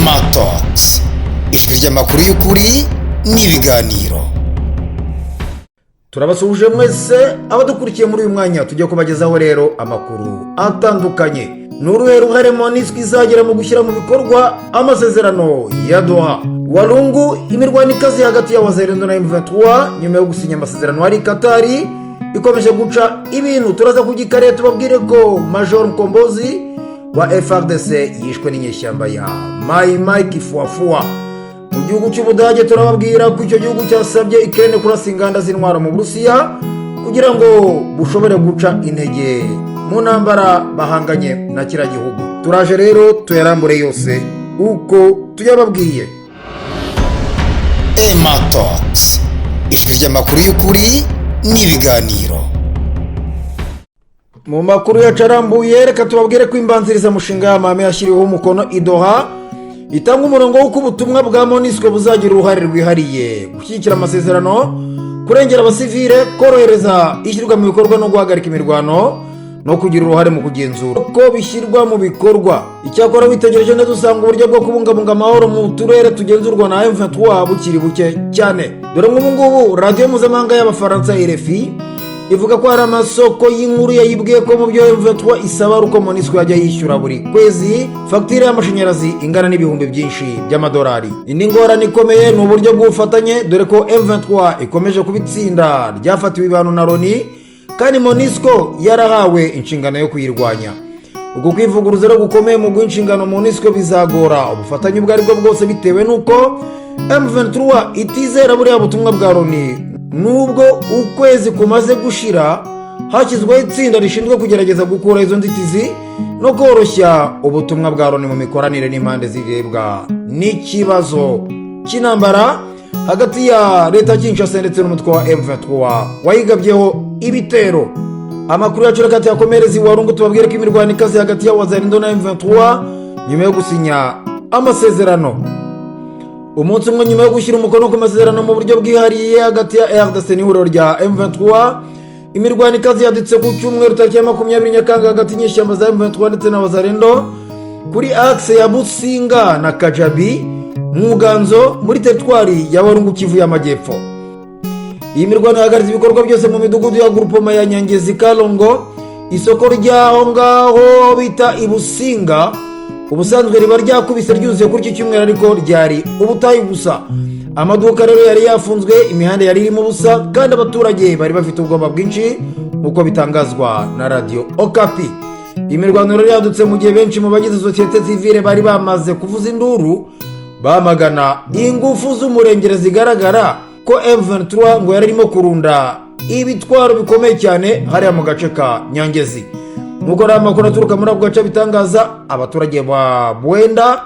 Talks, ijwi ry'amakuru y'ukuri n'ibiganiro. Turabasuhuje mwese abadukurikiye muri uyu mwanya, tujya kubagezaho rero amakuru atandukanye. N'uruhe ruhare MONUSCO izagera mu gushyira mu bikorwa amasezerano ya Doha. Walungu, imirwano ikaze hagati ya Wazalendo na M23 nyuma yo gusinya amasezerano ari Katari ikomeje guca ibintu. Turaza kugikare tubabwire ko Major Mkombozi wa FARDC yishwe n'inyeshyamba ya Mai Mai Kifuafua. Mu gihugu cy'Ubudage turababwira ko icyo gihugu cyasabye Ukraine kurasa inganda z'intwaro mu Burusiya kugira ngo bushobore guca intege mu ntambara bahanganye na kira gihugu. Turaje rero tuyarambure yose uko tuyababwiye. Talks, ijwi ry'amakuru y'ukuri n'ibiganiro. Mu makuru yacarambuye reka tubabwire ko imbanziriza mushinga y'amahame yashyiriweho umukono i Doha itanga umurongo w'uko ubutumwa bwa MONUSCO buzagira uruhare rwihariye gushyigikira amasezerano, kurengera abasivile, korohereza ishyirwa mu bikorwa no guhagarika imirwano no kugira uruhare mu kugenzura ko bishyirwa mu bikorwa. Icyakora witegereje neza usanga uburyo bwo kubungabunga amahoro mu turere tugenzurwa na M23 bukiri buke cyane. Dore nk'ubu radiyo mpuzamahanga y'abafaransa RFI ivuga ko hari amasoko y'inkuru yayibwiye ko mu byo M23 isaba uko MONUSCO yajya yishyura buri kwezi fagitire y'amashanyarazi ingana n'ibihumbi byinshi by'amadolari. Indi ngorane ikomeye ni uburyo bw'ubufatanye, dore ko M23 ikomeje kubitsinda ryafatiwe ibihano na Loni kandi MONUSCO yarahawe inshingano yo kuyirwanya. Ubwo kwivuguruza rero gukomeye mu guha MONUSCO bizagora ubufatanye ubwo ari bwo bwose bitewe n'uko M23 itizera buriya butumwa bwa Loni. Nubwo ukwezi kumaze gushira hashyizweho itsinda rishinzwe kugerageza gukura izo nzitizi no koroshya ubutumwa bwa Loni mu mikoranire n'impande zirebwa n'ikibazo cy'intambara hagati ya leta Kinshasa ndetse n'umutwe wa M23 wayigabyeho ibitero. Amakuru yacu reka tuyakomereze i Walungu tubabwire ko imirwano ikaze hagati ya Wazalendo na M23 nyuma yo gusinya amasezerano. Umunsi umwe nyuma yo gushyira umukono ku masezerano mu buryo bwihariye hagati ya RDC n'ihuriro rya M23, imirwano ikaze yadutse ku cyumweru tariki ya 20 Nyakanga hagati y'inyeshyamba za M23 ndetse na Wazalendo kuri axe ya Businga na Kajabi Muganzo muri teritwari ya Walungu, Kivu y'Amajyepfo. Iyi mirwano yahagaritse ibikorwa byose mu midugudu ya Groupement ya Nyangezi Kalongo. Isoko ryaho ngaho bita Ibusinga ubusanzwe riba ryakubise ryuzuye kuri iki cyumweru ariko ryari ubutayu gusa. Amaduka rero yari yafunzwe, imihanda yari irimo ubusa kandi abaturage bari bafite ubwoba bwinshi uko bitangazwa na Radio Okapi. Imirwano rero yadutse mu gihe benshi mu bagize societe civile bari bamaze kuvuza induru bamagana ingufu z'umurengere zigaragara ko M23 ngo yari irimo kurunda ibitwaro bikomeye cyane hariya mu gace ka Nyangezi. Nuko rero amakuru aturuka muri ako gace bitangaza abaturage ba Bwenda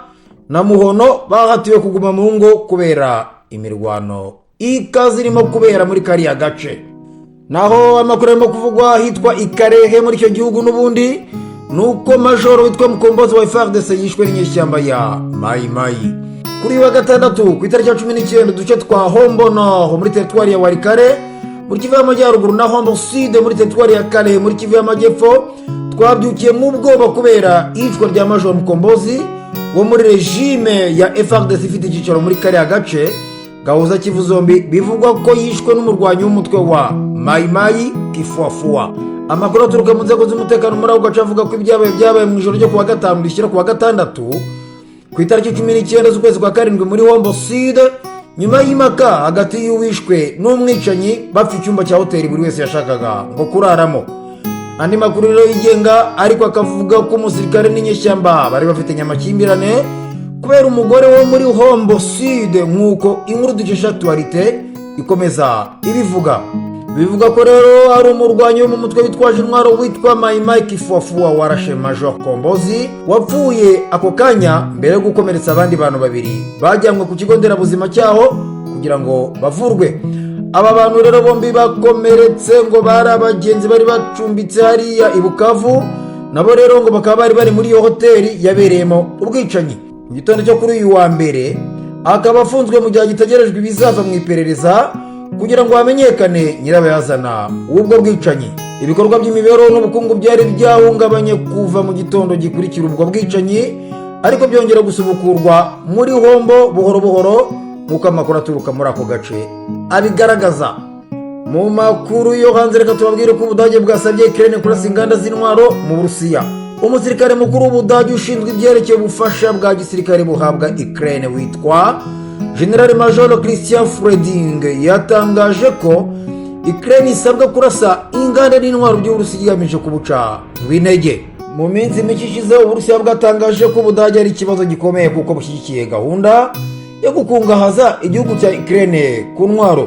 na Muhono bahatiwe kuguma mu ngo kubera imirwano ikaze irimo kubera muri kariya gace. Naho amakuru arimo kuvugwa hitwa Ikarehe muri icyo gihugu n'ubundi nuko Major witwa Mkombozi wa FARDC yishwe n'inyeshyamba ya Mai Mai. Kuri wa gatandatu ku itariki ya 19 duce twa Hombono muri teritwari ya Warikare muri Kivu y'Amajyaruguru na Hombo Sud muri teritwari ya Kale muri Kivu y'Amajyepfo twabyukiye mu bwoba kubera icwa rya Major Mkombozi wo muri regime ya FARDC ifite icyicaro muri kariya gace gahuza Kivu zombi. Bivugwa ko yishwe n'umurwanyi w'umutwe wa Mai Mai Kifuafua. Amakuru aturuka mu nzego z'umutekano muri ako gace avuga ko ibyabaye mu ijoro ryo kuwa gatanu rishyira kuwa gatandatu ku itariki 19 z'ukwezi kwa karindwi muri Hombo Sud nyuma y'imaka hagati y'uwishwe n'umwicanyi bapfa icyumba cya hoteli buri wese yashakaga ngo kuraramo. Andi makuru rero yigenga ariko akavuga ko umusirikare n'inyeshyamba bari bafite amakimbirane kubera umugore wo muri Hombo Sud nk'uko inkuru dukesha Actualité ikomeza ibivuga. Bivuga ko rero hari umurwanyi wo mu mutwe witwaje intwaro witwa Mai Mai Kifuafua warashe Major Mkombozi wapfuye ako kanya mbere yo gukomeretsa abandi bantu babiri bajyanwe ku kigo nderabuzima cyaho kugira ngo bavurwe. Aba bantu rero bombi bakomeretse ngo bari abagenzi bari bacumbitse hariya i Bukavu, nabo rero ngo bakaba bari muri iyo hoteli yabereyemo ubwicanyi. Mu gitondo cyo kuri uyu wa mbere akaba afunzwe mu gihe gitegerejwe ibizava mu iperereza kugira ngo hamenyekane nyirabayazana w'ubwo bwicanyi. Ibikorwa by'imibereho n'ubukungu byari byahungabanye kuva mu gitondo gikurikira ubwo bwicanyi ariko byongera gusubukurwa muri hombo buhoro buhoro nk'uko amakuru aturuka muri ako gace abigaragaza. Mu makuru yo hanze reka tubabwire ko Ubudage bwasabye Ukraine kurasa inganda z'intwaro mu Burusiya. Umusirikare mukuru w'Ubudage ushinzwe ibyerekeye ubufasha bwa gisirikare buhabwa Ukraine witwa General Major Christian Freding yatangaje ko Ukraine isabwa kurasa inganda n'intwaro by'Uburusiya igamije kubuca rw'intege. Mu minsi mike ishize Uburusiya bwatangaje ko Ubudage ari ikibazo gikomeye kuko bushyigikiye gahunda yo gukungahaza igihugu cya Ukraine ku ntwaro.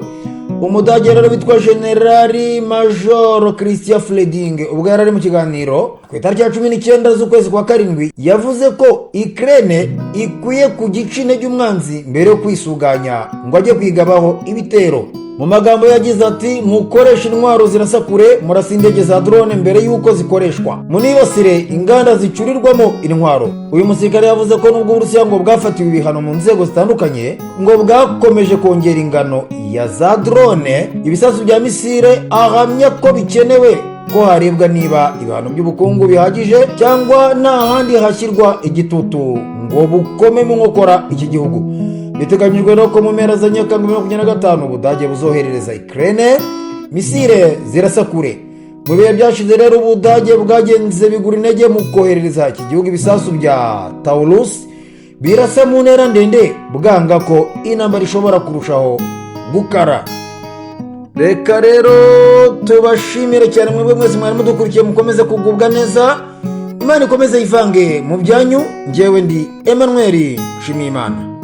Umudage rero witwa General Major Christian Freding ubwo yari ari mu kiganiro ku itariki ya 19 z'ukwezi kwa karindwi yavuze ko Ukraine ikwiye kugica intege umwanzi mbere yo kwisuganya ngo ajye kwigabaho ibitero. Mu magambo yagize ati mukoresha intwaro zirasa kure murasa indege za drone mbere y'uko zikoreshwa munibasire inganda zicurirwamo intwaro. Uyu musirikare yavuze ko nubwo Uburusiya ngo bwafatiwe ibihano mu nzego zitandukanye ngo bwakomeje kongera ingano ya za drone ibisasu bya misile, ahamya ko bikenewe ko harebwa niba ibihano by'ubukungu bihagije cyangwa nta handi hashyirwa igitutu ngo bukome mu nkokora iki gihugu. Biteganyijwe no ko mu mpera za Nyakanga 2025 Ubudage buzoherereza Ukraine misile zirasa kure. Mu bihe byashize rero Ubudage bwagenze bigura intege mu koherereza iki gihugu ibisasu bya Taurus birasa mu ntera ndende bwanga ko intambara ishobora kurushaho gukara. Reka rero tubashimire cyane mwebwe mwese mwari mudukurikiye, mukomeze kugubwa neza, Imana ikomeze yivange mu byanyu. Njyewe ndi Emmanuel Nshimiyimana.